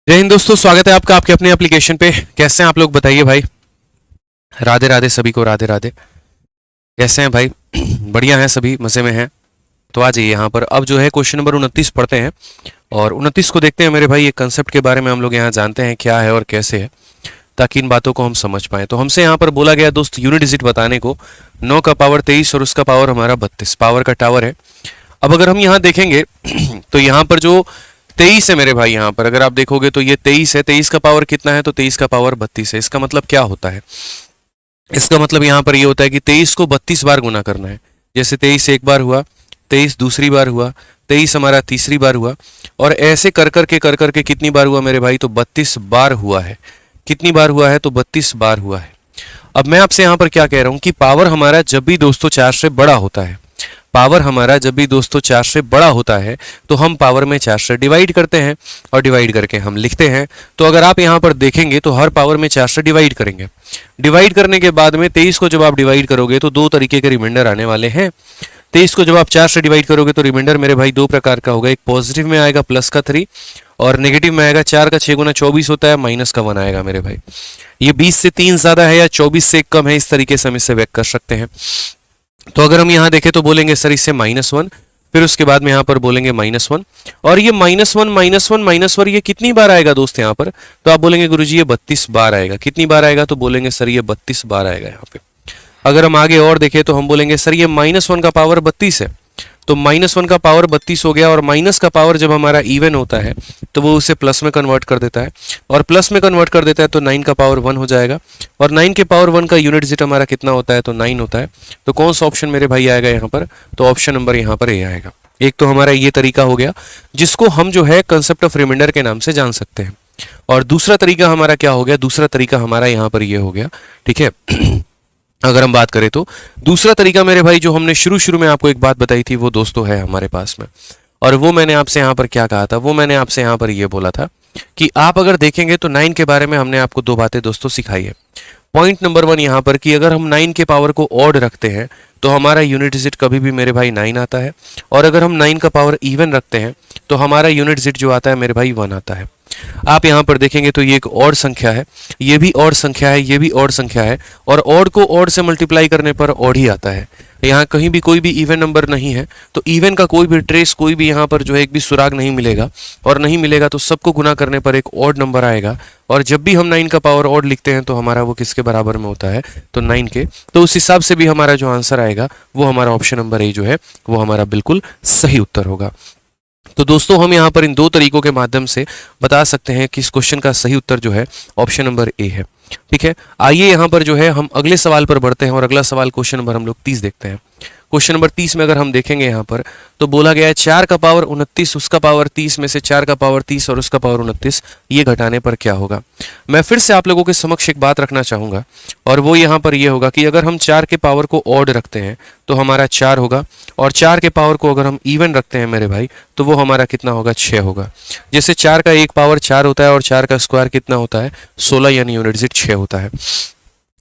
जय हिंद दोस्तों, स्वागत है आपका आपके अपने एप्लीकेशन पे। कैसे हैं आप लोग, बताइए भाई। राधे राधे सभी को, राधे राधे। कैसे हैं भाई? बढ़िया हैं सभी, मज़े में हैं। तो आ जाइए यहाँ पर। अब जो है क्वेश्चन नंबर 29 पढ़ते हैं और 29 को देखते हैं मेरे भाई। एक कंसेप्ट के बारे में हम लोग यहाँ जानते हैं क्या है और कैसे है, ताकि इन बातों को हम समझ पाएँ। तो हमसे यहाँ पर बोला गया दोस्त यूनिट डिजिट बताने को। 9 का पावर 23 और उसका पावर हमारा 32 पावर का टावर है। अब अगर हम यहाँ देखेंगे तो यहाँ पर जो 23 है मेरे भाई, यहाँ पर अगर आप देखोगे तो ये 23 है। 23 का पावर कितना है? तो 23 का पावर 32 है। इसका मतलब क्या होता है? इसका मतलब यहाँ पर ये होता है कि 23 को 32 बार गुना करना है। जैसे 23 एक बार हुआ, 23 दूसरी बार हुआ, 23 हमारा तीसरी बार हुआ, और ऐसे कर करके कितनी बार हुआ मेरे भाई? तो 32 बार हुआ है। कितनी बार हुआ है? तो 32 बार हुआ है। अब मैं आपसे यहाँ पर क्या कह रहा हूँ कि पावर हमारा जब भी दोस्तों 4 से बड़ा होता है, पावर हमारा जब भी दोस्तों 4 से बड़ा होता है तो हम पावर में 4 से डिवाइड करते हैं और डिवाइड करके हम लिखते हैं। तो अगर आप यहाँ पर देखेंगे तो हर पावर में 4 से डिवाइड करेंगे। डिवाइड करने के बाद में 23 को जब आप डिवाइड करोगे तो दो तरीके के रिमाइंडर आने वाले हैं। 23 को जब आप 4 से डिवाइड करोगे तो रिमाइंडर मेरे भाई दो प्रकार का होगा। एक पॉजिटिव में आएगा प्लस का 3, और नेगेटिव में आएगा 4 का 6 गुना 24 होता है, माइनस का 1 आएगा मेरे भाई। ये 20 से 3 ज्यादा है या 24 से 1 कम है, इस तरीके से हम इसे व्यक्त कर सकते हैं। तो अगर हम यहाँ देखें तो बोलेंगे सर इससे -1, फिर उसके बाद में यहाँ पर बोलेंगे -1, और ये -1 ये कितनी बार आएगा दोस्त यहाँ पर? तो आप बोलेंगे गुरुजी ये 32 बार आएगा। कितनी बार आएगा? तो बोलेंगे सर ये 32 बार आएगा यहाँ पे। अगर हम आगे और देखें तो हम बोलेंगे सर ये -1 का पावर 32 है, तो -1 का पावर 32 हो गया, और माइनस का पावर जब हमारा इवन होता है तो वो उसे प्लस में कन्वर्ट कर देता है, और प्लस में कन्वर्ट कर देता है तो 9 का पावर 1 हो जाएगा, और 9 के पावर 1 का यूनिट डिजिट हमारा कितना होता है? तो 9 होता है। तो कौन सा ऑप्शन मेरे भाई आएगा यहाँ पर? तो ऑप्शन नंबर यहाँ पर ए आएगा। एक तो हमारा ये तरीका हो गया जिसको हम जो है कंसेप्ट ऑफ रिमाइंडर के नाम से जान सकते हैं। और दूसरा तरीका हमारा क्या हो गया? दूसरा तरीका हमारा यहाँ पर ये हो गया, ठीक है। अगर हम बात करें तो दूसरा तरीका मेरे भाई, जो हमने शुरू में आपको एक बात बताई थी, वो दोस्तों है हमारे पास में। और वो मैंने आपसे यहाँ पर क्या कहा था? वो मैंने आपसे यहाँ पर ये बोला था कि आप अगर देखेंगे तो 9 के बारे में हमने आपको दो बातें दोस्तों सिखाई है। पॉइंट नंबर 1 यहाँ पर कि अगर हम 9 के पावर को ऑड रखते हैं तो हमारा यूनिट डिजिट कभी भी मेरे भाई 9 आता है, और अगर हम 9 का पावर इवन रखते हैं तो हमारा यूनिट डिजिट जो आता है मेरे भाई 1 आता है। आप यहाँ पर देखेंगे तो ये एक ऑड संख्या है, ये भी ऑड संख्या है, ये भी ऑड संख्या है, और ऑड को ऑड से मल्टीप्लाई करने पर ऑड ही आता है। यहाँ कहीं भी कोई भी इवन नंबर नहीं है, तो इवन का कोई भी ट्रेस, कोई भी यहाँ पर जो है एक भी सुराग नहीं मिलेगा, और नहीं मिलेगा तो सबको गुना करने पर एक ऑड नंबर आएगा। और जब भी हम 9 का पावर ऑड लिखते हैं तो हमारा वो किसके बराबर में होता है? तो 9 के। तो उस हिसाब से भी हमारा जो आंसर आएगा वो हमारा ऑप्शन नंबर ए जो है वो हमारा बिल्कुल सही उत्तर होगा। तो दोस्तों हम यहाँ पर इन दो तरीकों के माध्यम से बता सकते हैं कि इस क्वेश्चन का सही उत्तर जो है ऑप्शन नंबर ए है। ठीक है, आइए यहाँ पर जो है हम अगले सवाल पर बढ़ते हैं, और अगला सवाल क्वेश्चन नंबर हम लोग 30 देखते हैं। क्वेश्चन नंबर 30 में अगर हम देखेंगे यहाँ पर तो बोला गया है 4 का पावर 29, उसका पावर 30 में से 4 का पावर 30 और उसका पावर 29, ये घटाने पर क्या होगा? मैं फिर से आप लोगों के समक्ष एक बात रखना चाहूँगा, और वो यहाँ पर ये होगा कि अगर हम 4 के पावर को ऑड रखते हैं तो हमारा 4 होगा, और 4 के पावर को अगर हम इवन रखते हैं मेरे भाई तो वो हमारा कितना होगा? 6 होगा। जैसे 4 का एक पावर 4 होता है और 4 का स्क्वायर कितना होता है? 16, यानी यूनिट डिजिट 6 होता है।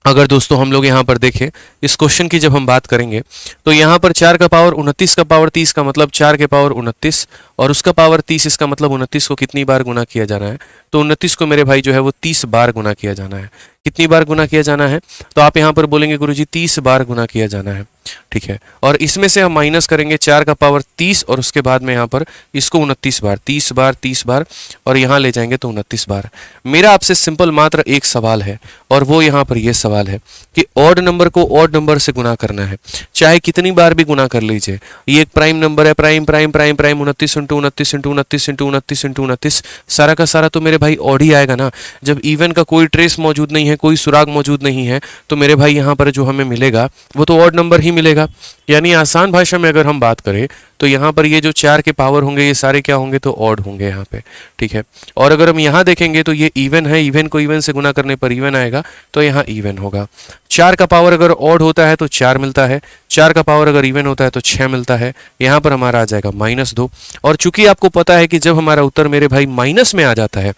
अगर दोस्तों हम लोग यहाँ पर देखें इस क्वेश्चन की जब हम बात करेंगे तो यहाँ पर 4 का पावर 29 का पावर 30 का मतलब 4 के पावर 29 और उसका पावर 30, इसका मतलब 29 को कितनी बार गुना किया जाना है? तो 29 को मेरे भाई जो है वो 30 बार गुना किया जाना है। कितनी बार गुना किया जाना है? तो आप यहाँ पर बोलेंगे गुरुजी 30 बार गुना किया जाना है। ठीक है, और इसमें से हम माइनस करेंगे 4 का पावर 30 और उसके बाद में यहाँ पर इसको 29 बार, 30 बार, 30 बार, और यहाँ ले जाएंगे तो 29 बार। मेरा आपसे सिंपल मात्र एक सवाल है, और वो यहाँ पर ये सवाल है कि ऑड नंबर को ऑड नंबर से गुना करना है, चाहे कितनी बार भी गुना कर लीजिए। ये एक प्राइम नंबर है, prime prime prime prime 29 into 29 into 29 into 29 into 29, सारा का सारा तो मेरे भाई ऑड ही आएगा ना। जब इवन का कोई ट्रेस मौजूद नहीं है, कोई सुराग मौजूद नहीं है, तो मेरे भाई यहाँ पर जो हमें मिलेगा वो तो ऑड नंबर ही मिलेगा। यानी आसान भाषा में अगर हम बात करें तो यहाँ पर ये जो 4 के पावर होंगे ये सारे क्या होंगे? तो ऑड होंगे यहाँ पे। ठीक है, और अगर हम यहाँ देखेंगे तो ये इवन है, इवन को इवन से गुना करने पर इवन आएगा, तो यहाँ इवन होगा। 4 का पावर अगर ऑड होता है तो 4 मिलता है, 4 का पावर अगर इवन होता है तो 6 मिलता है। यहाँ पर हमारा आ जाएगा -2, और चूंकि आपको पता है कि जब हमारा उत्तर मेरे भाई माइनस में आ जाता है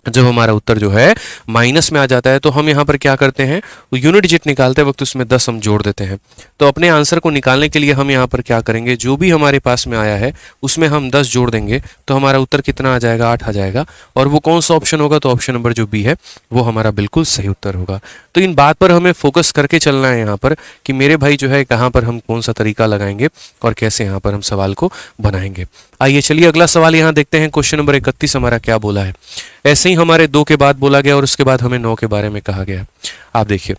जब हमारा उत्तर जो है माइनस में आ जाता है तो हम यहाँ पर क्या करते हैं, यूनिट डिजिट निकालते वक्त उसमें 10 हम जोड़ देते हैं। तो अपने आंसर को निकालने के लिए हम यहाँ पर क्या करेंगे, जो भी हमारे पास में आया है उसमें हम 10 जोड़ देंगे तो हमारा उत्तर कितना आ जाएगा, 8 आ जाएगा। और वो कौन सा ऑप्शन होगा, तो ऑप्शन नंबर जो बी है वो हमारा बिल्कुल सही उत्तर होगा। तो इन बात पर हमें फोकस करके चलना है यहाँ पर कि मेरे भाई जो है कहाँ पर हम कौन सा तरीका लगाएंगे और कैसे यहाँ पर हम सवाल को बनाएंगे। आइए चलिए अगला सवाल यहाँ देखते हैं। क्वेश्चन नंबर 31 हमारा क्या बोला है। ऐसे ही हमारे 2 के बाद बोला गया और उसके बाद हमें 9 के बारे में कहा गया। आप देखिए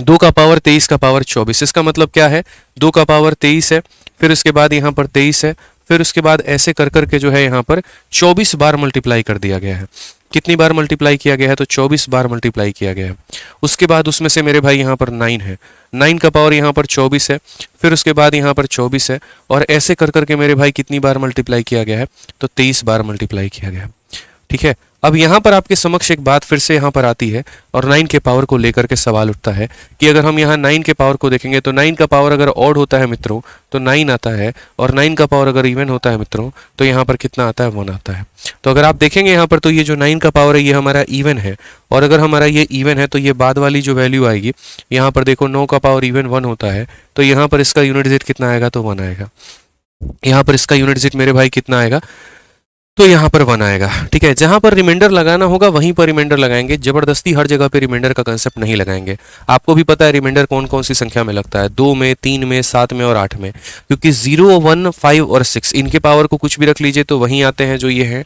2 का पावर 23 का पावर 24, इसका मतलब क्या है, 2 का पावर 23 है, फिर उसके बाद यहाँ पर 23 है, फिर उसके बाद ऐसे कर करके जो है यहाँ पर 24 बार मल्टीप्लाई कर दिया गया है। कितनी बार मल्टीप्लाई किया गया है, तो 24 बार मल्टीप्लाई किया गया है। उसके बाद उसमें से मेरे भाई यहाँ पर 9 है, 9 का पावर यहाँ पर 24 है, फिर उसके बाद यहाँ पर 24 है, और ऐसे कर करके मेरे भाई कितनी बार मल्टीप्लाई किया गया है, तो 23 बार मल्टीप्लाई किया गया है। ठीक है, अब यहाँ पर आपके समक्ष एक बात फिर से यहाँ पर आती है और 9 के पावर को लेकर के सवाल उठता है कि अगर हम यहाँ 9 के पावर को देखेंगे तो 9 का पावर अगर ऑड होता है मित्रों तो 9 आता है, और 9 का पावर अगर इवन होता है मित्रों तो यहाँ पर कितना आता है, 1 आता है। तो अगर आप देखेंगे यहाँ पर तो ये जो 9 का पावर है ये हमारा इवन है, और अगर हमारा ये इवन है तो ये बाद वाली जो वैल्यू आएगी यहाँ पर देखो 9 का पावर इवन 1 होता है, तो यहाँ पर इसका यूनिट डिजिट कितना आएगा, तो 1 आएगा। यहाँ पर इसका यूनिट डिजिट मेरे भाई कितना आएगा, तो यहाँ पर 1 आएगा। ठीक है, जहां पर रिमाइंडर लगाना होगा वहीं पर रिमाइंडर लगाएंगे, जबरदस्ती हर जगह पे रिमाइंडर का कंसेप्ट नहीं लगाएंगे। आपको भी पता है रिमाइंडर कौन कौन सी संख्या में लगता है, 2 में, 3 में, 7 में और 8 में, क्योंकि 0, 1, 5 और 6 इनके पावर को कुछ भी रख लीजिए तो वहीं आते हैं जो ये हैं।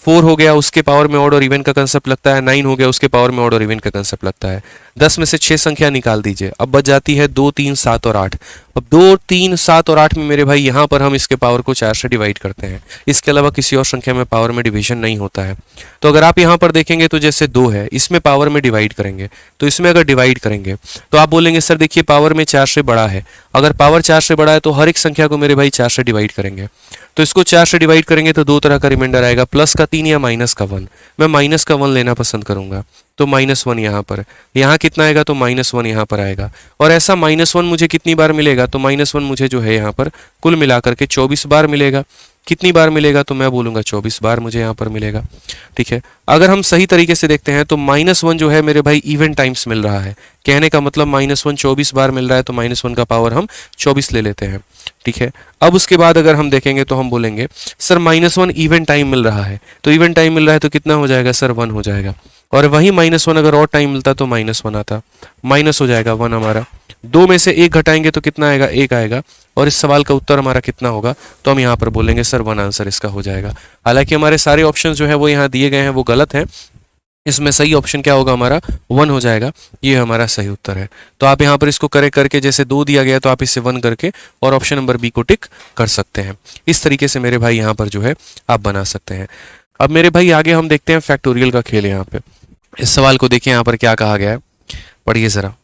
4 हो गया उसके पावर में ऑड और इवन का कंसेप्ट लगता है, 9 हो गया उसके पावर में ऑड और इवन का कंसेप्ट लगता है। 10 में से 6 संख्या निकाल दीजिए, अब बच जाती है 2, 3, 7 और 8। अब 2, 3, 7 और 8 में मेरे भाई यहाँ पर हम इसके पावर को 4 से डिवाइड करते हैं, इसके अलावा किसी और संख्या में पावर में डिवीजन नहीं होता है। तो अगर आप यहाँ पर देखेंगे तो जैसे 2 है इसमें पावर में डिवाइड करेंगे, तो इसमें अगर डिवाइड करेंगे तो आप बोलेंगे सर देखिए पावर में 4 से बड़ा है। अगर पावर 4 से बड़ा है तो हर एक संख्या को मेरे भाई 4 से डिवाइड करेंगे, तो इसको 4 से डिवाइड करेंगे तो 2 तरह का रिमाइंडर आएगा, प्लस का 3 या माइनस का 1। मैं माइनस का 1 लेना पसंद करूंगा, तो -1 यहाँ पर, यहाँ कितना आएगा, तो -1 यहाँ पर आएगा। और ऐसा -1 मुझे कितनी बार मिलेगा, तो -1 मुझे जो है यहाँ पर कुल मिलाकर के 24 बार मिलेगा। कितनी बार मिलेगा, तो मैं बोलूंगा 24 बार मुझे यहाँ पर मिलेगा। ठीक है, अगर हम सही तरीके से देखते हैं तो -1 जो है मेरे भाई इवन टाइम्स मिल रहा है, कहने का मतलब -1 24 बार मिल रहा है, तो -1 का पावर हम 24 ले लेते हैं। ठीक है, अब उसके बाद अगर हम देखेंगे तो हम बोलेंगे सर -1 इवन टाइम मिल रहा है, तो इवन टाइम मिल रहा है तो कितना हो जाएगा सर, 1 हो जाएगा। और वही -1 अगर और टाइम मिलता तो -1 आता, माइनस हो जाएगा 1 हमारा। 2 में से 1 घटाएंगे तो कितना आएगा, 1 आएगा। और इस सवाल का उत्तर हमारा कितना होगा, तो हम यहाँ पर बोलेंगे सर 1 आंसर इसका हो जाएगा। हालांकि हमारे सारे ऑप्शन जो है वो यहाँ दिए गए हैं वो गलत हैं, इसमें सही ऑप्शन क्या होगा हमारा, 1 हो जाएगा, ये हमारा सही उत्तर है। तो आप यहाँ पर इसको करेक्ट करके जैसे 2 दिया गया तो आप इसे 1 करके और ऑप्शन नंबर बी को टिक कर सकते हैं। इस तरीके से मेरे भाई यहाँ पर जो है आप बना सकते हैं। अब मेरे भाई आगे हम देखते हैं फैक्टोरियल का खेल। यहाँ पे इस सवाल को देखिए यहाँ पर क्या कहा गया है, पढ़िए जरा।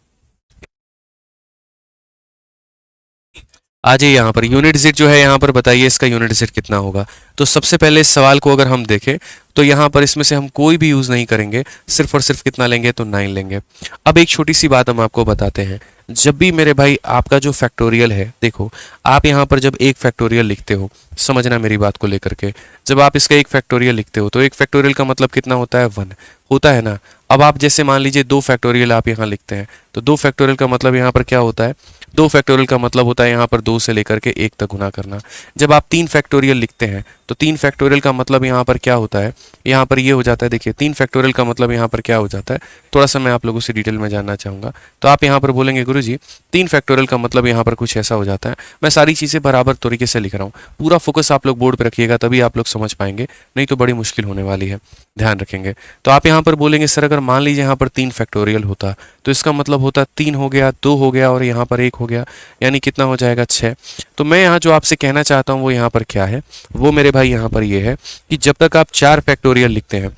आ जाइए यहाँ पर, यूनिट डिजिट जो है यहाँ पर बताइए इसका यूनिट डिजिट कितना होगा। तो सबसे पहले इस सवाल को अगर हम देखें तो यहाँ पर इसमें से हम कोई भी यूज नहीं करेंगे, सिर्फ और सिर्फ कितना लेंगे, तो 9 लेंगे। अब एक छोटी सी बात हम आपको बताते हैं, जब भी मेरे भाई आपका जो फैक्टोरियल है, देखो आप यहाँ पर जब एक फैक्टोरियल लिखते हो, समझना मेरी बात को लेकर के, जब आप इसका एक फैक्टोरियल लिखते हो तो एक फैक्टोरियल का मतलब कितना होता है, 1 होता है ना। अब आप जैसे मान लीजिए 2 फैक्टोरियल आप यहाँ लिखते हैं, तो 2 फैक्टोरियल का मतलब यहाँ पर क्या होता है, 2 फैक्टोरियल का मतलब होता है यहाँ पर 2 से लेकर के 1 तक गुना करना। जब आप 3 फैक्टोरियल लिखते हैं तो 3 फैक्टोरियल का मतलब यहाँ पर क्या होता है, यहाँ पर ये हो जाता है, देखिए 3 फैक्टोरियल का मतलब यहाँ पर क्या हो जाता है, थोड़ा सा मैं आप लोगों से डिटेल में जानना चाहूँगा। तो आप यहाँ पर बोलेंगे गुरुजी 3 फैक्टोरियल का मतलब यहाँ पर कुछ ऐसा हो जाता है। मैं सारी चीज़ें बराबर तरीके से लिख रहा हूँ, पूरा फोकस आप लोग बोर्ड पर रखिएगा तभी आप लोग समझ पाएंगे, नहीं तो बड़ी मुश्किल होने वाली है, ध्यान रखेंगे। तो आप यहाँ पर बोलेंगे सर अगर मान लीजिए यहाँ पर 3 फैक्टोरियल होता तो इसका मतलब होता 3 हो गया, 2 हो गया और यहाँ पर 1 हो गया, यानी कितना हो जाएगा, 6। तो मैं यहाँ जो आपसे कहना चाहता हूँ वो यहाँ पर क्या है, वो मेरे भाई यहाँ पर ये है कि जब तक आप 4 फैक्टोरियल लिखते हैं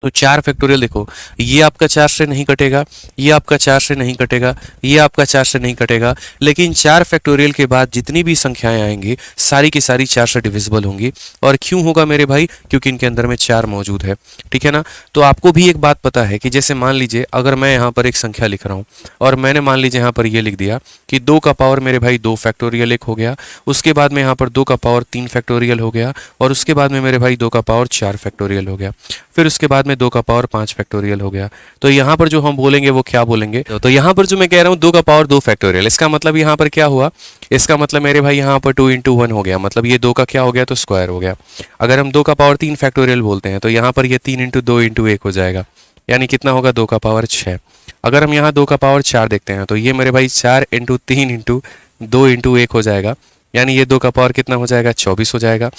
तो 4 फैक्टोरियल देखो, ये आपका 4 से नहीं कटेगा, ये आपका 4 से नहीं कटेगा, ये आपका 4 से नहीं कटेगा, लेकिन 4 फैक्टोरियल के बाद जितनी भी संख्याएं आएंगी सारी की सारी 4 से डिविजिबल होंगी। और क्यों होगा मेरे भाई, क्योंकि इनके अंदर में 4 मौजूद है। ठीक है ना। तो आपको भी एक बात पता है कि जैसे मान लीजिए अगर मैं यहाँ पर एक संख्या लिख रहा हूँ और मैंने मान लीजिए यहाँ पर ये लिख दिया कि 2 का पावर मेरे भाई 2 फैक्टोरियल 1 हो गया, उसके बाद में यहाँ पर 2 का पावर 3 फैक्टोरियल हो गया, और उसके बाद में मेरे भाई 2 का पावर 4 फैक्टोरियल हो गया, फिर उसके बाद में 2 का पावर 5 फैक्टोरियल हो गया। तो यहाँ पर जो हम बोलेंगे वो क्या बोलेंगे, तो यहाँ पर जो मैं कह रहा हूँ 2 का पावर 2 फैक्टोरियल, इसका मतलब यहाँ पर क्या हुआ, इसका मतलब मेरे भाई यहाँ पर 2 इंटू 1 हो गया, मतलब ये 2 का क्या हो गया, तो स्क्वायर हो गया। अगर हम 2 का पावर 3 फैक्टोरियल बोलते हैं तो यहाँ पर ये 3 इंटू 2 इंटू 1 हो जाएगा, यानी कितना होगा, 2 का पावर 6। अगर हम यहाँ 2 का पावर 4 देखते हैं तो ये मेरे भाई 4 इंटू 3 इंटू 2 इंटू 1 हो जाएगा, यानी ये 2 का पावर कितना हो जाएगा, 24 हो जाएगा।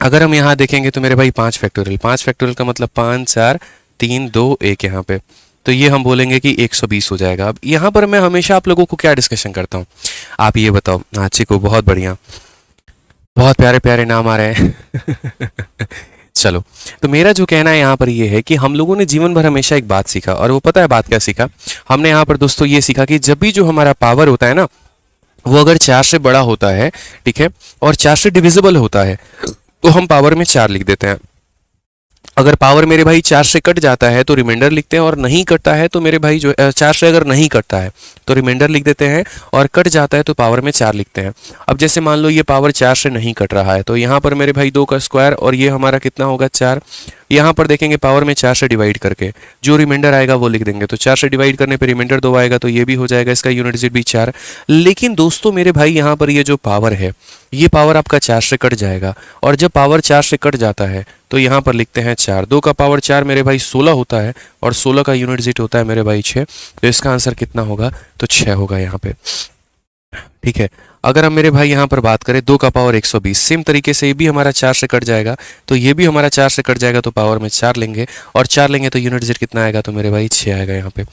अगर हम यहाँ देखेंगे तो मेरे भाई 5 फैक्टोरियल, 5 फैक्टोरियल का मतलब 5 4 3 2 1 यहाँ पे, तो ये हम बोलेंगे कि 120 हो जाएगा। अब यहाँ पर मैं हमेशा आप लोगों को क्या डिस्कशन करता हूँ, आप ये बताओ। हाँ चिकू, बहुत बढ़िया, बहुत प्यारे प्यारे नाम आ रहे हैं चलो, तो मेरा जो कहना है यहाँ पर ये है कि हम लोगों ने जीवन भर हमेशा एक बात सीखा, और वो पता है बात क्या सीखा हमने यहाँ पर दोस्तों, ये सीखा कि जब भी जो हमारा पावर होता है ना, वो अगर 4 से बड़ा होता है, ठीक है, और 4 से डिविजिबल होता है, तो हम पावर में 4 लिख देते हैं। अगर पावर मेरे भाई 4 से कट जाता है तो रिमाइंडर लिखते हैं, और नहीं कटता है तो मेरे भाई जो 4 से अगर नहीं कटता है तो रिमाइंडर लिख देते हैं, और कट जाता है तो पावर में 4 लिखते हैं। अब जैसे मान लो ये पावर 4 से नहीं कट रहा है, तो यहाँ पर मेरे भाई 2 का स्क्वायर, और ये हमारा कितना होगा, 4। यहाँ पर देखेंगे पावर में 4 से डिवाइड करके जो रिमाइंडर आएगा वो लिख देंगे, तो 4 से डिवाइड करने पे रिमाइंडर 2 आएगा, तो ये भी हो जाएगा, इसका यूनिट डिजिट भी 4। लेकिन दोस्तों मेरे भाई यहाँ पर ये जो पावर है, ये पावर आपका 4 से कट जाएगा, और जब पावर 4 से कट जाता है तो यहाँ पर लिखते हैं 4। 2 का पावर 4 मेरे भाई 16 होता है, और 16 का यूनिट डिजिट होता है मेरे भाई 6, तो इसका आंसर कितना होगा, तो 6 होगा यहाँ पे, ठीक है। अगर हम मेरे भाई यहाँ पर बात करें 2 का पावर 120, सेम तरीके से ये भी हमारा 4 से कट जाएगा, तो ये भी हमारा 4 से कट जाएगा, तो पावर में 4 लेंगे, और 4 लेंगे तो यूनिट डिजिट कितना आएगा, तो मेरे भाई 6 आएगा। यहाँ पे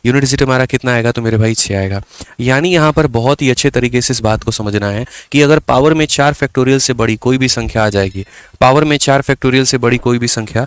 यूनिट डिजिट हमारा कितना आएगा, तो मेरे भाई 6 आएगा। यानी यहाँ पर बहुत ही अच्छे तरीके से इस बात को समझना है कि अगर पावर में 4 फैक्टोरियल से बड़ी कोई भी संख्या आ जाएगी, पावर में 4 फैक्टोरियल से बड़ी कोई भी संख्या,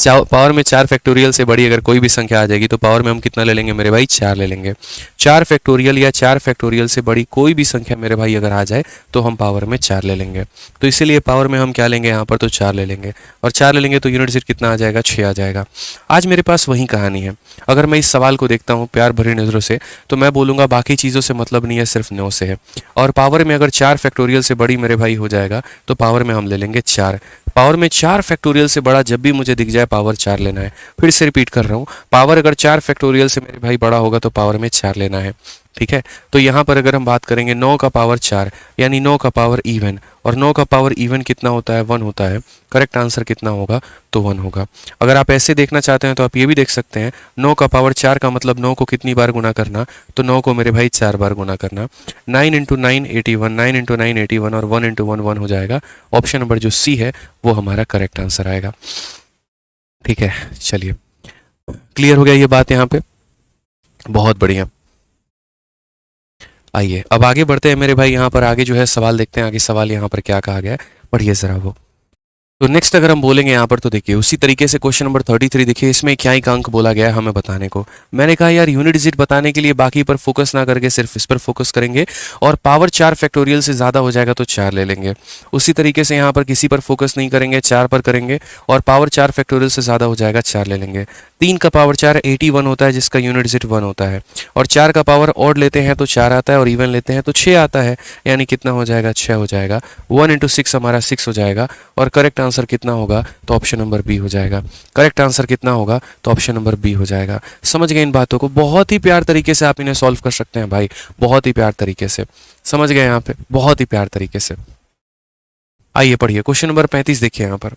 पावर में 4 फैक्टोरियल से बड़ी अगर कोई भी संख्या आ जाएगी, तो पावर में हम कितना ले लेंगे, मेरे भाई 4 ले लेंगे। 4 फैक्टोरियल या 4 फैक्टोरियल से बड़ी कोई भी संख्या मेरे भाई अगर आ जाए तो हम पावर में 4 ले लेंगे, तो इसीलिए पावर में हम क्या लेंगे यहाँ पर, तो 4 ले लेंगे, और 4 ले लेंगे तो यूनिट डिजिट कितना आ जाएगा, 6 आ जाएगा। आज मेरे पास वही कहानी है। अगर मैं इस सवाल को देखता हूँ प्यार भरी नज़रों से, तो मैं बोलूँगा बाकी चीज़ों से मतलब नहीं है, सिर्फ 9 से है, और पावर में अगर 4 फैक्टोरियल से बड़ी मेरे भाई हो जाएगा तो पावर में हम ले लेंगे 4। पावर में 4 फैक्टोरियल से बड़ा जब भी मुझे दिख जाए पावर 4 लेना है। फिर से रिपीट कर रहा हूँ, पावर अगर 4 फैक्टोरियल से मेरे भाई बड़ा होगा तो पावर में 4 लेना है, ठीक है। तो यहाँ पर अगर हम बात करेंगे 9 का पावर 4, यानी 9 का पावर इवन, और 9 का पावर इवन कितना होता है, 1 होता है। करेक्ट आंसर कितना होगा, तो 1 होगा। अगर आप ऐसे देखना चाहते हैं तो आप ये भी देख सकते हैं, 9 का पावर 4 का मतलब 9 को कितनी बार गुना करना, तो 9 को मेरे भाई 4 बार गुना करना। 9 इंटू 9 81, 9 इंटू 9 81, और 1 इंटू 1 1 हो जाएगा। ऑप्शन नंबर जो सी है वो हमारा करेक्ट आंसर आएगा, ठीक है। चलिए, क्लियर हो गया ये बात यहाँ पे, बहुत बढ़िया। आइए अब आगे बढ़ते हैं मेरे भाई, यहाँ पर आगे जो है सवाल देखते हैं, आगे सवाल यहाँ पर क्या कहा गया है, पढ़िए जरा वो। तो नेक्स्ट अगर हम बोलेंगे यहाँ पर, तो देखिए उसी तरीके से क्वेश्चन नंबर 33 देखिए, इसमें क्या ही अंक बोला गया है हमें बताने को। मैंने कहा यार यूनिट डिजिट बताने के लिए बाकी पर फोकस ना करके सिर्फ इस पर फोकस करेंगे, और पावर 4 फैक्टोरियल से ज़्यादा हो जाएगा तो 4 ले लेंगे। उसी तरीके से यहाँ पर किसी पर फोकस नहीं करेंगे, 4 पर करेंगे, और पावर 4 फैक्टोरियल से ज़्यादा हो जाएगा, 4 ले लेंगे। 3 का पावर 4 81 होता है, जिसका यूनिट डिजिट 1 होता है, और 4 का पावर ऑड लेते हैं तो 4 आता है, और इवन लेते हैं तो 6 आता है, यानी कितना हो जाएगा, 6 हो जाएगा। 1 इंटू 6 हमारा 6 हो जाएगा, और करेक्ट आंसर कितना होगा, तो ऑप्शन नंबर बी हो जाएगा। करेक्ट आंसर कितना होगा, तो ऑप्शन नंबर बी हो जाएगा। समझ गए इन बातों को, बहुत ही प्यार तरीके से आप इन्हें सॉल्व कर सकते हैं भाई, बहुत ही प्यार तरीके से समझ गए यहाँ पे, बहुत ही प्यार तरीके से। आइए पढ़िए क्वेश्चन नंबर 35 देखिए यहाँ पर।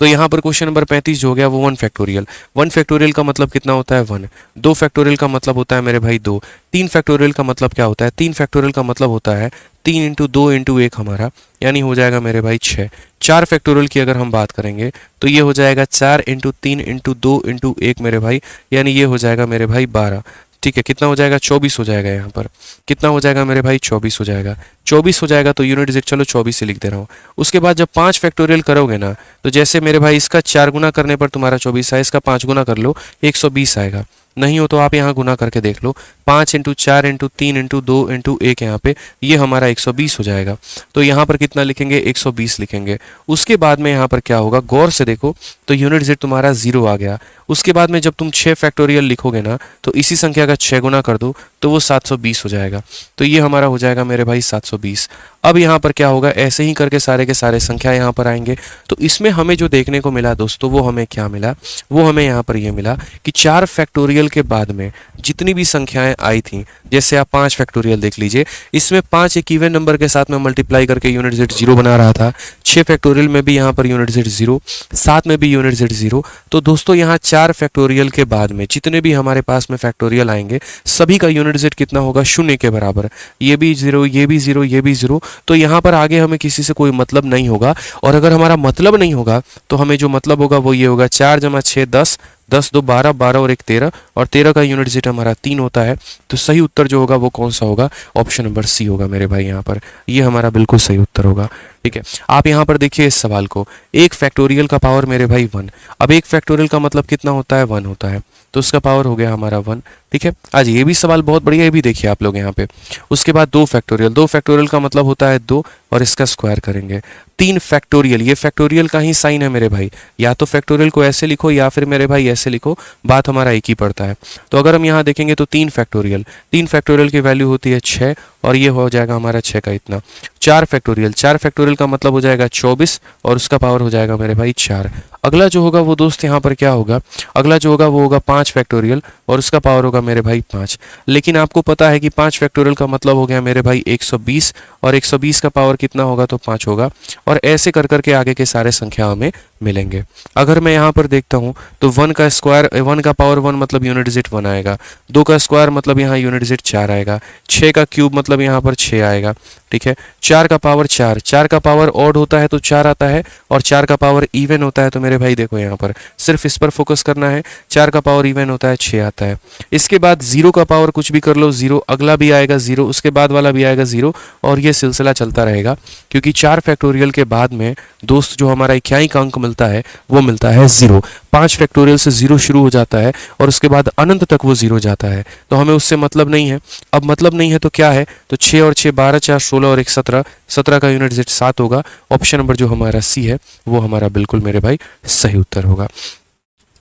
तो यहाँ पर क्वेश्चन नंबर 35 जो हो गया वो 1 फैक्टोरियल। 1 फैक्टोरियल का मतलब कितना होता है, 1। 2 फैक्टोरियल का मतलब होता है मेरे भाई 2। 3 फैक्टोरियल का मतलब क्या होता है, 3 फैक्टोरियल का मतलब होता है 3 इंटू 2 इंटू 1 हमारा, यानी हो जाएगा मेरे भाई 6। 4 फैक्टोरियल की अगर हम बात करेंगे तो ये हो जाएगा 4 इंटू 3 इंटू 2 इंटू 1 मेरे भाई, यानी ये हो जाएगा मेरे भाई 12। ठीक है, कितना हो जाएगा, 24 हो जाएगा। यहाँ पर कितना हो जाएगा मेरे भाई, 24 हो जाएगा। 24 हो जाएगा तो यूनिट डिजिट चलो 24 से लिख दे रहा हूँ। उसके बाद जब 5 फैक्टोरियल करोगे ना, तो जैसे मेरे भाई इसका 4 गुना करने पर तुम्हारा 24 आए, इसका 5 गुना कर लो 120 आएगा। नहीं हो तो आप यहाँ गुना करके देख लो, 5 इंटू 4 इंटू 3 इंटू 2 इंटू 1 यहाँ पे ये हमारा 120 हो जाएगा। तो यहाँ पर कितना लिखेंगे, 120 लिखेंगे। उसके बाद में यहाँ पर क्या होगा, गौर से देखो तो यूनिट डिजिट तुम्हारा 0 आ गया। उसके बाद में जब तुम 6 फैक्टोरियल लिखोगे ना, तो इसी संख्या का 6 गुना कर दो तो वो 720 हो जाएगा। तो ये हमारा हो जाएगा मेरे भाई 720। अब यहाँ पर क्या होगा, ऐसे ही करके सारे के सारे संख्या यहाँ पर आएंगे। तो इसमें हमें जो देखने को मिला दोस्तों, वो हमें क्या मिला, वो हमें यहाँ पर ये मिला कि 4 फैक्टोरियल के बाद में जितनी भी संख्याएं आई थी, जैसे आप 5 फैक्टोरियल देख लीजिए, इसमें 5 एक इवन नंबर के साथ में मल्टीप्लाई करके यूनिट जेड 0 बना रहा था। 6 फैक्टोरियल में भी यहाँ पर यूनिट जेड 0, 7 में भी यूनिट जेड 0। तो दोस्तों यहाँ 4 फैक्टोरियल के बाद में जितने भी हमारे पास में फैक्टोरियल आएंगे, सभी का यूनिट जेड कितना होगा, 0 के बराबर। ये भी 0, ये भी 0, ये भी 0। तो यहाँ पर आगे हमें किसी से कोई मतलब नहीं होगा। और अगर हमारा मतलब नहीं होगा तो हमें जो मतलब होगा वो ये होगा, 4 × 6 10, 10 2 12, 12 और 1 13, और 13 का यूनिट जेड हमारा 3 होता है। तो सही उत्तर जो होगा वो कौन सा होगा, ऑप्शन नंबर सी होगा मेरे भाई। यहाँ पर ये हमारा बिल्कुल सही उत्तर होगा। ठीक है, आप यहाँ पर देखिए इस सवाल को, 1 फैक्टोरियल का पावर मेरे भाई 1। अब 1 फैक्टोरियल का मतलब कितना होता है, 1 होता है, तो उसका पावर हो गया हमारा 1। ठीक है, आज ये भी सवाल बहुत बढ़िया, ये भी देखिए आप लोग यहाँ पे। उसके बाद 2 फैक्टोरियल, 2 फैक्टोरियल का मतलब होता है 2, और इसका स्क्वायर करेंगे। 3 फैक्टोरियल, ये फैक्टोरियल का ही साइन है मेरे भाई, या तो फैक्टोरियल को ऐसे लिखो या फिर मेरे भाई ऐसे लिखो, बात हमारा एक ही पड़ता है। तो अगर हम यहाँ देखेंगे तो 3 फैक्टोरियल, 3 फैक्टोरियल की वैल्यू होती है 6, और ये हो जाएगा हमारा 6 का इतना। 4 फैक्टोरियल, 4 फैक्टोरियल का मतलब हो जाएगा 24, और उसका पावर हो जाएगा मेरे भाई 4। अगला जो होगा वो दोस्त यहाँ पर क्या होगा, अगला जो होगा वो होगा 5 फैक्टोरियल, और उसका पावर होगा मेरे भाई 5। लेकिन आपको पता है कि 5 फैक्टोरियल का मतलब हो गया मेरे भाई 120, और 120 का पावर कितना होगा, तो 5 होगा। और ऐसे कर करके आगे के सारे संख्या हमें मिलेंगे। अगर मैं यहाँ पर देखता हूँ तो 1 का स्क्वायर, 1 का पावर 1 मतलब यूनिट जेड 1 आएगा, 2 का स्क्वायर मतलब यहाँ यूनिट जेड 4 आएगा, 6 का क्यूब मतलब यहाँ पर 6 आएगा। ठीक है, 4 का पावर 4, 4 का पावर ऑड होता है तो 4 आता है, और 4 का पावर इवन होता है तो मेरे भाई देखो यहाँ पर सिर्फ इस पर फोकस करना है, 4 का पावर इवन होता है 6 आता है। इसके बाद 0 का पावर कुछ भी कर लो 0, अगला भी आएगा 0, उसके बाद वाला भी आएगा 0, और ये सिलसिला चलता रहेगा। क्योंकि 4 फैक्टोरियल के बाद में दोस्त जो हमारा इक्याई का अंक मिलता है वो मिलता है 0। 5 फैक्टोरियल से 0 शुरू हो जाता है और उसके बाद अनंत तक वो 0 जाता है, तो हमें उससे मतलब नहीं है। अब मतलब नहीं है तो क्या है, तो 6 और 6 12, 4 16 और 1 17, 17 का यूनिट जेड 7 होगा। ऑप्शन नंबर जो हमारा सी है वो हमारा बिल्कुल मेरे भाई सही उत्तर होगा।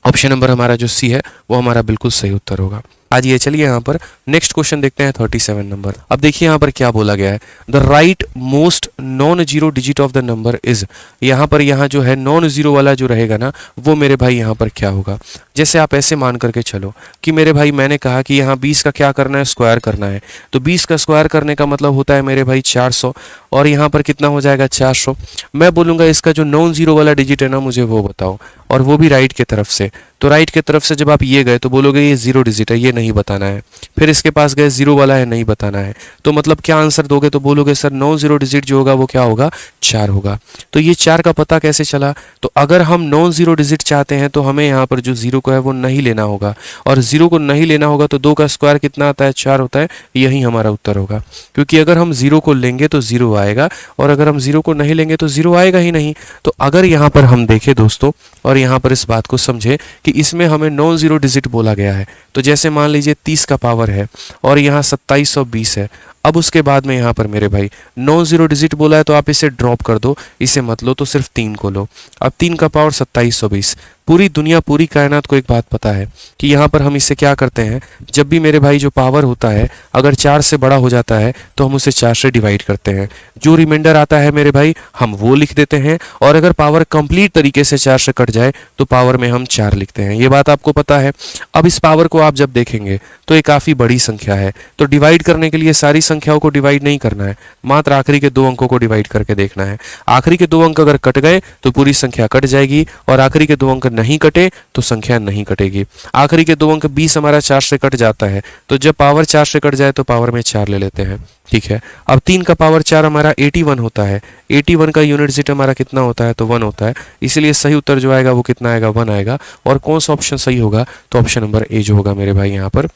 ऑप्शन नंबर हमारा जो सी है वो हमारा बिल्कुल सही उत्तर होगा। आज ये चलिए यहाँ पर नेक्स्ट क्वेश्चन देखते हैं 37 नंबर। अब देखिए यहाँ पर क्या बोला गया है, the right most non zero digit of the number is. यहाँ पर यहाँ जो है नॉन जीरो वाला जो रहेगा ना वो मेरे भाई यहाँ पर क्या होगा। जैसे आप ऐसे मान करके चलो कि मेरे भाई मैंने कहा कि यहाँ 20 का क्या करना है, स्क्वायर करना है। तो 20 का स्क्वायर करने का मतलब होता है मेरे भाई 400, और यहाँ पर कितना हो जाएगा 400। मैं बोलूँगा इसका जो नॉन जीरो वाला डिजिट है ना मुझे वो बताओ, और वो भी राइट की तरफ से। तो राइट की तरफ से जब आप ये गए तो बोलोगे ये जीरो डिजिट है, ये नहीं बताना है। फिर इसके पास गए जीरो वाला है, नहीं बताना है। तो मतलब क्या आंसर दोगे, तो बोलोगे सर नॉन जीरो डिजिट जो होगा वो क्या होगा, 4 होगा। तो ये 4 का पता कैसे चला, तो अगर हम नॉन जीरो डिजिट चाहते हैं तो हमें यहाँ पर जो जीरो को है वो नहीं लेना होगा, और जीरो को नहीं लेना होगा तो 2 का स्क्वायर कितना आता है, 4 होता है। यही हमारा उत्तर होगा, क्योंकि अगर हम जीरो को लेंगे तो जीरो आएगा, और अगर हम जीरो को नहीं लेंगे तो जीरो आएगा ही नहीं। तो अगर यहाँ पर हम देखें दोस्तों, और यहाँ पर इस बात को समझे कि इसमें हमें नॉन जीरो डिजिट बोला गया है, तो जैसे मान लीजिए 30 का पावर है और यहाँ 2720 है। अब उसके बाद में यहाँ पर मेरे भाई नॉन जीरो डिजिट बोला है तो आप इसे ड्रॉप कर दो, इसे मत लो, तो सिर्फ 3 को लो। अब 3 का पावर 2720। पूरी दुनिया पूरी कायनात को एक बात पता है कि यहाँ पर हम इससे क्या करते हैं, जब भी मेरे भाई जो पावर होता है अगर 4 से बड़ा हो जाता है तो हम उसे 4 से डिवाइड करते हैं, जो रिमाइंडर आता है मेरे भाई हम वो लिख देते हैं, और अगर पावर कंप्लीट तरीके से 4 से कट जाए तो पावर में हम 4 लिखते हैं। ये बात आपको पता है। अब इस पावर को आप जब देखेंगे तो ये काफ़ी बड़ी संख्या है, तो डिवाइड करने के लिए सारी संख्याओं को डिवाइड नहीं करना है, मात्र आखिरी के 2 अंकों को डिवाइड करके देखना है। आखिरी के 2 अंक अगर कट गए तो पूरी संख्या कट जाएगी, और आखिरी के 2 अंक नहीं कटे तो संख्या नहीं कटेगी। आखिरी के 2 अंक 20 हमारा 4 से कट जाता है, तो जब पावर 4 से कट जाए तो पावर में 4 ले लेते हैं। ठीक है, अब 3 का पावर 4 हमारा 81 होता है। 81 का यूनिट डिजिट हमारा कितना होता है, तो 1 होता है। इसलिए सही उत्तर जो आएगा वो कितना आएगा, 1 आएगा। और कौन सा ऑप्शन सही होगा, तो ऑप्शन नंबर ए जो होगा मेरे भाई यहाँ पर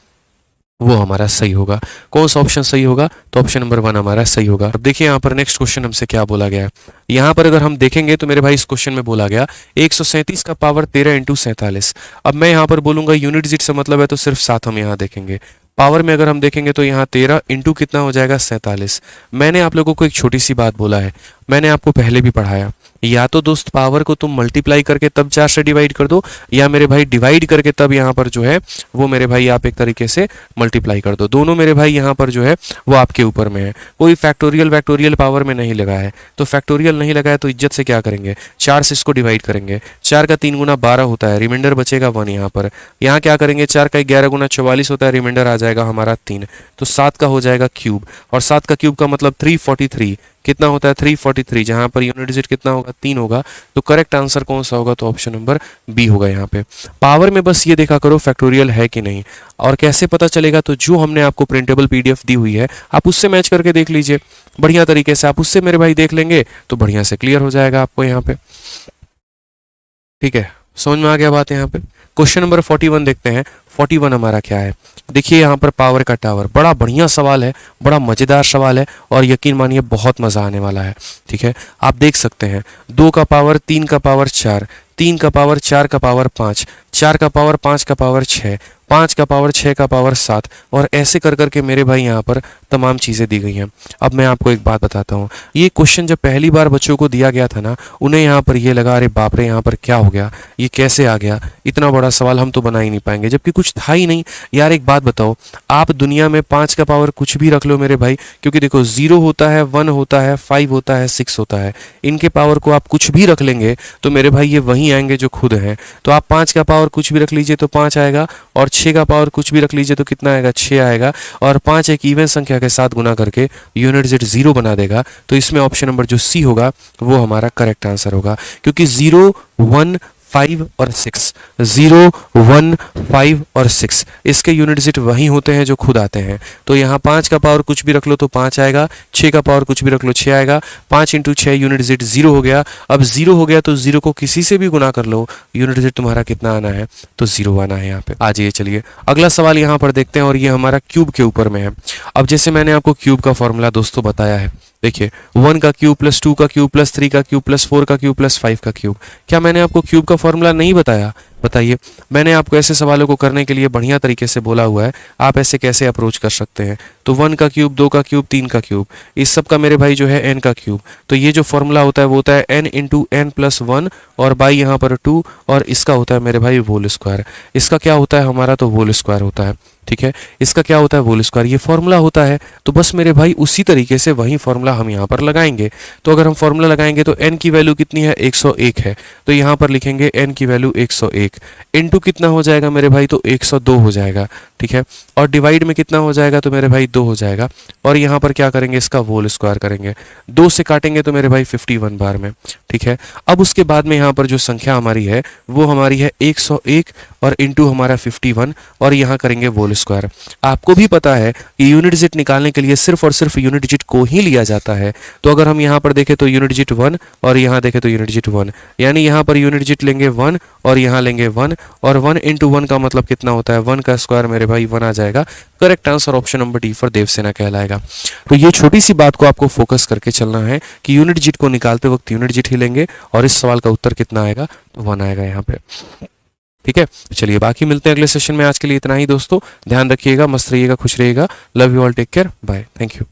वो हमारा सही होगा। कौन सा ऑप्शन सही होगा, तो ऑप्शन नंबर 1 हमारा सही होगा। अब देखिए यहाँ पर नेक्स्ट क्वेश्चन हमसे क्या बोला गया है। यहाँ पर अगर हम देखेंगे तो मेरे भाई इस क्वेश्चन में बोला गया 137 का पावर 13 × 47। अब मैं यहाँ पर बोलूंगा यूनिट डिजिट से मतलब है तो सिर्फ 7 हम यहाँ देखेंगे। पावर में अगर हम देखेंगे तो यहाँ 13 इंटू कितना हो जाएगा 47। मैंने आप लोगों को एक छोटी सी बात बोला है, मैंने आपको पहले भी पढ़ाया या तो दोस्त पावर को तुम मल्टीप्लाई करके तब 4 से डिवाइड कर दो, या मेरे भाई डिवाइड करके तब यहाँ पर जो है वो मेरे भाई आप एक तरीके से मल्टीप्लाई कर दो। दोनों मेरे भाई यहाँ पर जो है वो आपके ऊपर में है, कोई फैक्टोरियल वैक्टोरियल पावर में नहीं लगा है। तो फैक्टोरियल नहीं लगा है तो इज्जत से क्या करेंगे, 4 से इसको डिवाइड करेंगे। 4 का 3 गुना 12 होता है, रिमाइंडर बचेगा 1 यहाँ पर। यहाँ क्या करेंगे, 4 का 11 गुना 44 होता है, रिमाइंडर आ जाएगा हमारा 3। तो 7 का हो जाएगा क्यूब, और 7 का क्यूब का मतलब 343। कितना होता है 343, जहां पर यूनिट डिजिट कितना होगा 3 होगा। तो करेक्ट आंसर कौन सा होगा, तो ऑप्शन नंबर बी होगा यहाँ पे। पावर में बस ये देखा करो फैक्टोरियल है कि नहीं। और कैसे पता चलेगा, तो जो हमने आपको प्रिंटेबल पीडीएफ दी हुई है आप उससे मैच करके देख लीजिए बढ़िया तरीके से। आप उससे मेरे भाई देख लेंगे तो बढ़िया से क्लियर हो जाएगा आपको यहाँ पे। ठीक है, समझ में आ गया बात यहाँ पे। क्वेश्चन नंबर 41 देखते हैं। 41 हमारा क्या है, देखिए यहाँ पर पावर का टावर। बड़ा बढ़िया सवाल है, बड़ा मजेदार सवाल है, और यकीन मानिए बहुत मजा आने वाला है। ठीक है, आप देख सकते हैं 2 का पावर 3 का पावर 4, 3 का पावर 4 का पावर 5, 4 का पावर 5 का पावर 6, 5 का पावर 6 का पावर 7, और ऐसे कर करके मेरे भाई यहाँ पर तमाम चीज़ें दी गई हैं। अब मैं आपको एक बात बताता हूँ, ये क्वेश्चन जब पहली बार बच्चों को दिया गया था ना, उन्हें यहाँ पर ये लगा अरे बाप रे यहाँ पर क्या हो गया, ये कैसे आ गया, इतना बड़ा सवाल हम तो बना ही नहीं पाएंगे, जबकि कुछ था ही नहीं। यार एक बात बताओ, आप दुनिया में 5 का पावर कुछ भी रख लो मेरे भाई, क्योंकि देखो 0 होता है, 1 होता है, 5 होता है, 6 होता है, इनके पावर को आप कुछ भी रख लेंगे तो मेरे भाई ये वहीं आएंगे जो खुद हैं। तो आप 5 का पावर कुछ भी रख लीजिए तो 5 आएगा, और 6 का पावर कुछ भी रख लीजिए तो कितना आएगा, 6 आएगा, और 5 एक इवन संख्या के साथ गुना करके यूनिट डिजिट 0 बना देगा। तो इसमें ऑप्शन नंबर जो सी होगा वो हमारा करेक्ट आंसर होगा, क्योंकि 0, 1, 5 और 6, 0, 1, 5 और 6 इसके यूनिट डिजिट वही होते हैं जो खुद आते हैं। तो यहाँ 5 का पावर कुछ भी रख लो तो 5 आएगा, 6 का पावर कुछ भी रख लो 6 आएगा, 5 इंटू 6 यूनिट डिजिट 0 हो गया। अब 0 हो गया तो 0 को किसी से भी गुना कर लो, यूनिट डिजिट तुम्हारा कितना आना है, तो 0 आना है यहाँ पे। आ जाइए, चलिए अगला सवाल यहाँ पर देखते हैं, और ये हमारा क्यूब के ऊपर में है। अब जैसे मैंने आपको क्यूब का फॉर्मूला दोस्तों बताया है, देखिए 1 का क्यूब प्लस 2 का क्यूब प्लस 3 का क्यूब प्लस 4 का क्यूब प्लस 5 का क्यूब। क्या मैंने आपको क्यूब का फॉर्मूला नहीं बताया? बताइए, मैंने आपको ऐसे सवालों को करने के लिए बढ़िया तरीके से बोला हुआ है, आप ऐसे कैसे अप्रोच कर सकते हैं। तो 1 का क्यूब, 2 का क्यूब, 3 का क्यूब, इस सब का मेरे भाई जो है n का क्यूब। तो ये जो फॉर्मूला होता है वो होता है n इंटू n प्लस 1 और बाई यहाँ पर 2, और इसका होता है मेरे भाई होल स्क्वायर। इसका क्या होता है हमारा, तो होल स्क्वायर होता है। ठीक है, इसका क्या होता है, होल स्क्वायर। ये फॉर्मूला होता है, तो बस मेरे भाई उसी तरीके से वही फॉर्मूला हम यहाँ पर लगाएंगे। तो अगर हम फॉर्मूला लगाएंगे तो n की वैल्यू कितनी है, 101 है, तो यहाँ पर लिखेंगे n की वैल्यू 101 इंटू कितना हो जाएगा मेरे भाई, तो 102 हो जाएगा। ठीक है, और डिवाइड में कितना हो जाएगा, तो मेरे भाई 2 हो जाएगा, और यहाँ पर क्या करेंगे, इसका होल स्क्वायर करेंगे, 2 से काटेंगे तो मेरे भाई 51 बार में। ठीक है, अब उसके बाद में यहाँ पर जो संख्या हमारी है वो हमारी है 101 और इंटू हमारा 51, और यहाँ करेंगे होल स्क्वायर। आपको भी पता है कि यूनिट डिजिट निकालने के लिए सिर्फ और सिर्फ यूनिट डिजिट को ही लिया जाता है। तो अगर हम यहाँ पर देखें तो यूनिट डिजिट 1 और यहाँ देखें तो यूनिट डिजिट 1, यानी यहाँ पर यूनिट डिजिट लेंगे 1 और यहाँ लेंगे 1, और 1 इंटू 1 का मतलब कितना होता है, 1 का स्क्वायर मेरे भाई 1 आ जाएगा। Correct answer option number D for Devsena कहलाएगा। तो ये छोटी सी बात को आपको फोकस करके चलना है कि यूनिट डिजिट को निकालते वक्त यूनिट डिजिट ही लेंगे, और इस सवाल का उत्तर कितना आएगा, तो 1 आएगा यहाँ पे। ठीक है, चलिए बाकी मिलते हैं अगले सेशन में। आज के लिए इतना ही दोस्तों, ध्यान रखिएगा, मस्त रहिएगा, खुश रहिएगा। Love you all, take care, bye, thank you.